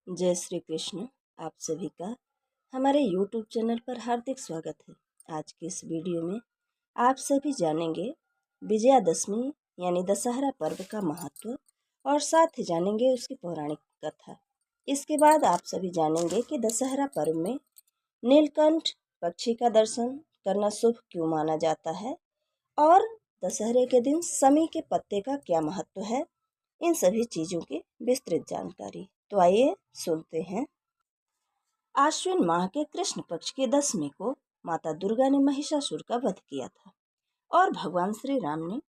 जय श्री कृष्ण। आप सभी का हमारे YouTube चैनल पर हार्दिक स्वागत है। आज की इस वीडियो में आप सभी जानेंगे विजयादशमी यानी दशहरा पर्व का महत्व और साथ ही जानेंगे उसकी पौराणिक कथा। इसके बाद आप सभी जानेंगे कि दशहरा पर्व में नीलकंठ पक्षी का दर्शन करना शुभ क्यों माना जाता है और दशहरे के दिन समी के पत्ते का क्या महत्व है। इन सभी चीज़ों की विस्तृत जानकारी तो आइए सुनते हैं। आश्विन माह के कृष्ण पक्ष की दशमी को माता दुर्गा ने महिषासुर का वध किया था और भगवान श्री राम ने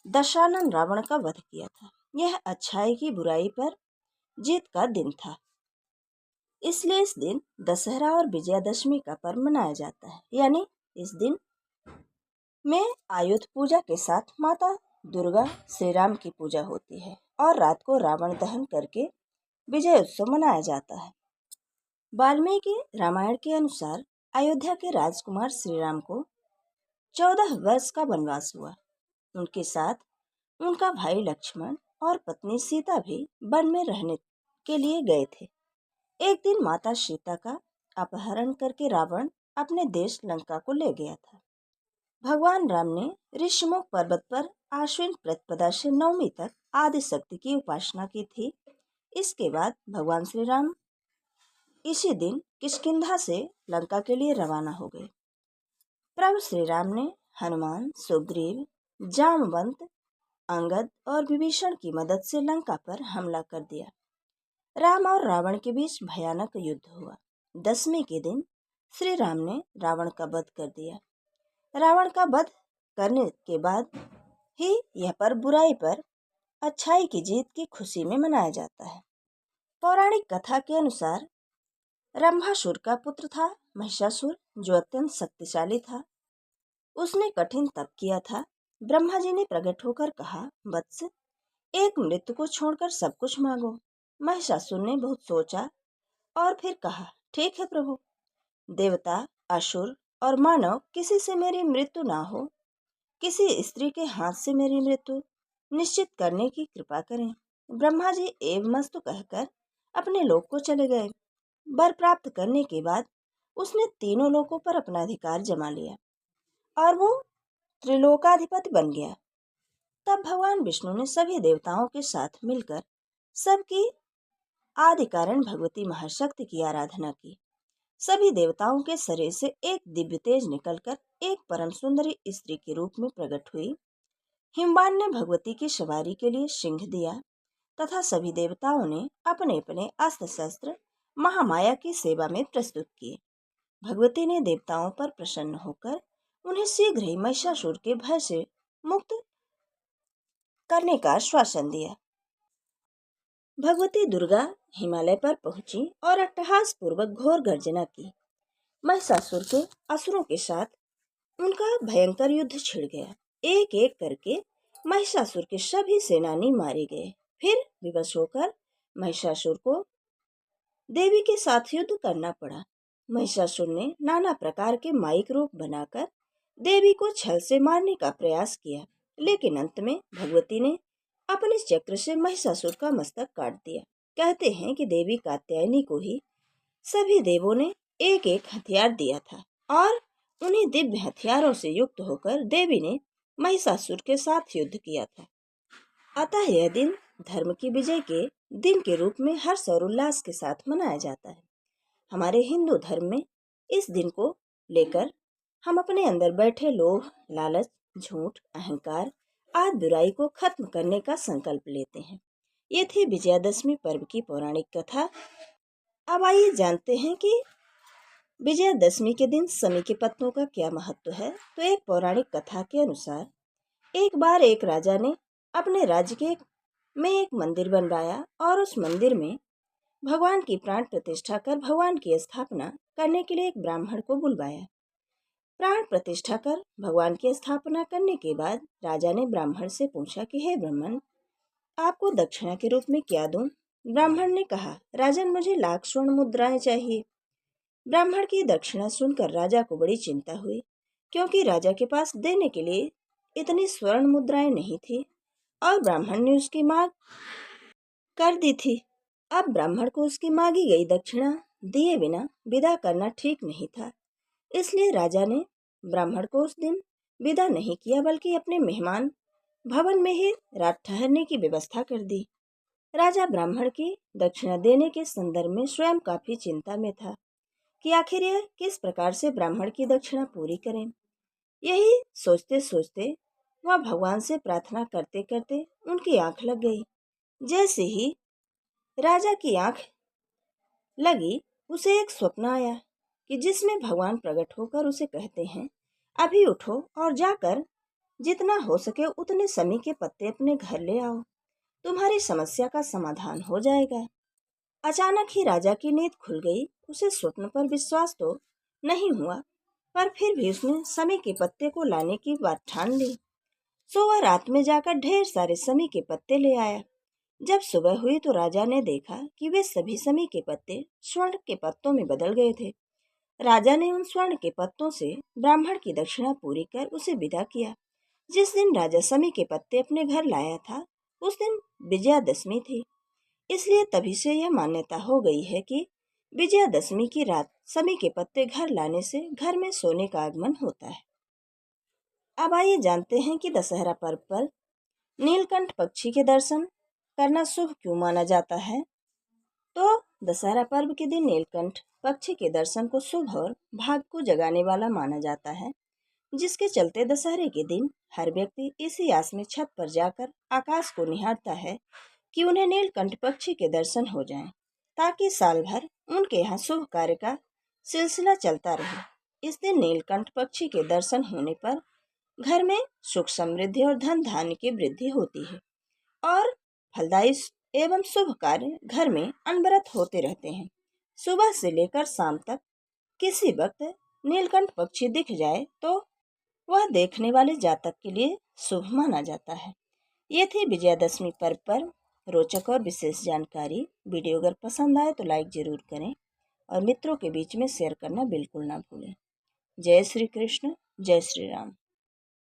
दशानन रावण का वध किया था। यह अच्छाई की बुराई पर जीत का दिन था, इसलिए इस दिन दशहरा और विजयादशमी का पर्व मनाया जाता है। यानी इस दिन में आयुध पूजा के साथ माता दुर्गा श्री राम की पूजा होती है और रात को रावण दहन करके विजय उत्सव मनाया जाता है। वाल्मीकि रामायण के अनुसार अयोध्या के राजकुमार श्री राम को 14 वर्ष का वनवास हुआ। उनके साथ उनका भाई लक्ष्मण और पत्नी सीता भी वन में रहने के लिए गए थे। एक दिन माता सीता का अपहरण करके रावण अपने देश लंका को ले गया था। भगवान राम ने ऋषिमुख पर्वत पर आश्विन प्रतिपदा से नवमी तक आदि शक्ति की उपासना की थी। इसके बाद भगवान श्री राम इसी दिन किष्किंधा से लंका के लिए रवाना हो गए। प्रभु श्री राम ने हनुमान, सुग्रीव, जामवंत, अंगद और विभीषण की मदद से लंका पर हमला कर दिया। राम और रावण के बीच भयानक युद्ध हुआ। दशमी के दिन श्री राम ने रावण का वध कर दिया। रावण का वध करने के बाद ही यह पर्व बुराई पर अच्छाई की जीत की खुशी में मनाया जाता है। पौराणिक कथा के अनुसार रंभासुर का पुत्र था महिषासुर, जो अत्यंत शक्तिशाली था। उसने कठिन तप किया था। ब्रह्मा जी ने प्रकट होकर कहा, वत्स, एक मृत्यु को छोड़कर सब कुछ मांगो। महिषासुर ने बहुत सोचा और फिर कहा, ठीक है प्रभु, देवता, असुर और मानव किसी से मेरी मृत्यु ना हो, किसी स्त्री के हाथ से मेरी मृत्यु निश्चित करने की कृपा करें। ब्रह्मा जी एवमस्तु कहकर अपने लोक को चले गए। वर प्राप्त करने के बाद उसने तीनों लोकों पर अपना अधिकार जमा लिया और वो त्रिलोकाधिपति बन गया। तब भगवान विष्णु ने सभी देवताओं के साथ मिलकर सबकी आदि कारण भगवती महाशक्ति की आराधना की। सभी देवताओं के शरीर से एक दिव्य तेज निकलकर एक परम सुंदरी स्त्री के रूप में प्रकट हुई। हिमवान ने भगवती की सवारी के लिए सिंह दिया तथा सभी देवताओं ने अपने अपने अस्त्र शस्त्र महामाया की सेवा में प्रस्तुत किए। भगवती ने देवताओं पर प्रसन्न होकर उन्हें शीघ्र ही महिषासुर के भय से मुक्त करने का आश्वासन दिया। भगवती दुर्गा हिमालय पर पहुंची और अट्टहास पूर्वक घोर गर्जना की। महिषासुर के असुरों के साथ उनका भयंकर युद्ध छिड़ गया। एक एक करके महिषासुर के सभी सेनानी मारे गए। फिर विवश होकर महिषासुर को देवी के साथ युद्ध करना पड़ा। महिषासुर ने नाना प्रकार के माइक रूप बनाकर देवी को छल से मारने का प्रयास किया, लेकिन अंत में भगवती ने अपने चक्र से महिषासुर का मस्तक काट दिया। कहते हैं कि देवी कात्यायनी को ही सभी देवों ने एक एक हथियार दिया था और उन्हीं दिव्य हथियारों से युक्त होकर देवी ने महिषासुर के साथ युद्ध किया था। अतः यह दिन धर्म की विजय के दिन के रूप में हर्ष और उल्लास के साथ मनाया जाता है। हमारे हिंदू धर्म में इस दिन को लेकर हम अपने अंदर बैठे लोभ, लालच, झूठ, अहंकार आदि बुराई को खत्म करने का संकल्प लेते हैं। ये थी विजयादशमी पर्व की पौराणिक कथा। अब आइए जानते हैं कि विजयादशमी के दिन समी के पत्तों का क्या महत्व है। तो एक पौराणिक कथा के अनुसार एक बार एक राजा ने अपने राज्य में एक मंदिर बनवाया और उस मंदिर में भगवान की प्राण प्रतिष्ठा कर भगवान की स्थापना करने के लिए एक ब्राह्मण को बुलवाया। प्राण प्रतिष्ठा कर भगवान की स्थापना करने के बाद राजा ने ब्राह्मण से पूछा कि हे ब्राह्मण, आपको दक्षिणा के रूप में क्या दूं? ब्राह्मण ने कहा, राजन, मुझे 1,00,000 स्वर्ण मुद्राएं चाहिए। ब्राह्मण की दक्षिणा सुनकर राजा को बड़ी चिंता हुई, क्योंकि राजा के पास देने के लिए इतनी स्वर्ण मुद्राएं नहीं थी और ब्राह्मण ने उसकी मांग कर दी थी। अब ब्राह्मण को उसकी मांगी गई दक्षिणा दिए बिना विदा करना ठीक नहीं था। इसलिए राजा ने ब्राह्मण को उस दिन विदा नहीं किया, बल्कि अपने मेहमान भवन में ही रात ठहरने की व्यवस्था कर दी। राजा ब्राह्मण की दक्षिणा देने के संदर्भ में स्वयं काफी चिंता में था कि आखिर यह किस प्रकार से ब्राह्मण की दक्षिणा पूरी करें। यही सोचते सोचते वह भगवान से प्रार्थना करते करते उनकी आंख लग गई। जैसे ही राजा की आंख लगी, उसे एक स्वप्न आया कि जिसमें भगवान प्रकट होकर उसे कहते हैं, अभी उठो और जाकर जितना हो सके उतने समी के पत्ते अपने घर ले आओ, तुम्हारी समस्या का समाधान हो जाएगा। अचानक ही राजा की नींद खुल गई। उसे स्वप्न पर विश्वास तो नहीं हुआ, पर फिर भी उसने समी के पत्ते को लाने की बात ठान ली। सो वह रात में जाकर ढेर सारे समी के पत्ते ले आया। जब सुबह हुई तो राजा ने देखा कि वे सभी समी के पत्ते स्वर्ण के पत्तों में बदल गए थे। राजा ने उन स्वर्ण के पत्तों से ब्राह्मण की दक्षिणा पूरी कर उसे विदा किया। जिस दिन राजा समी के पत्ते अपने घर लाया था, उस दिन विजयादशमी थी। इसलिए तभी से यह मान्यता हो गई है कि विजयादशमी की रात समी के पत्ते घर लाने से घर में सोने का आगमन होता है। अब आइए जानते हैं कि दशहरा पर्व पर नीलकंठ पक्षी के दर्शन करना शुभ क्यों माना जाता है। तो दशहरा पर्व के दिन नीलकंठ पक्षी के दर्शन को शुभ और भाग्य को जगाने वाला माना जाता है, जिसके चलते दशहरे के दिन हर व्यक्ति इसी आस में छत पर जाकर आकाश को निहारता है कि उन्हें नीलकंठ पक्षी के दर्शन हो जाएं, ताकि साल भर उनके यहाँ शुभ कार्य का सिलसिला चलता रहे। इस दिन नीलकंठ पक्षी के दर्शन होने पर घर में सुख समृद्धि और धन धान्य की वृद्धि होती है और फलदायी एवं शुभ कार्य घर में अनवरत होते रहते हैं। सुबह से लेकर शाम तक किसी वक्त नीलकंठ पक्षी दिख जाए तो वह देखने वाले जातक के लिए शुभ माना जाता है। ये थी विजयादशमी पर्व पर रोचक और विशेष जानकारी। वीडियो अगर पसंद आए तो लाइक जरूर करें और मित्रों के बीच में शेयर करना बिल्कुल ना भूलें। जय श्री कृष्ण, जय श्री राम।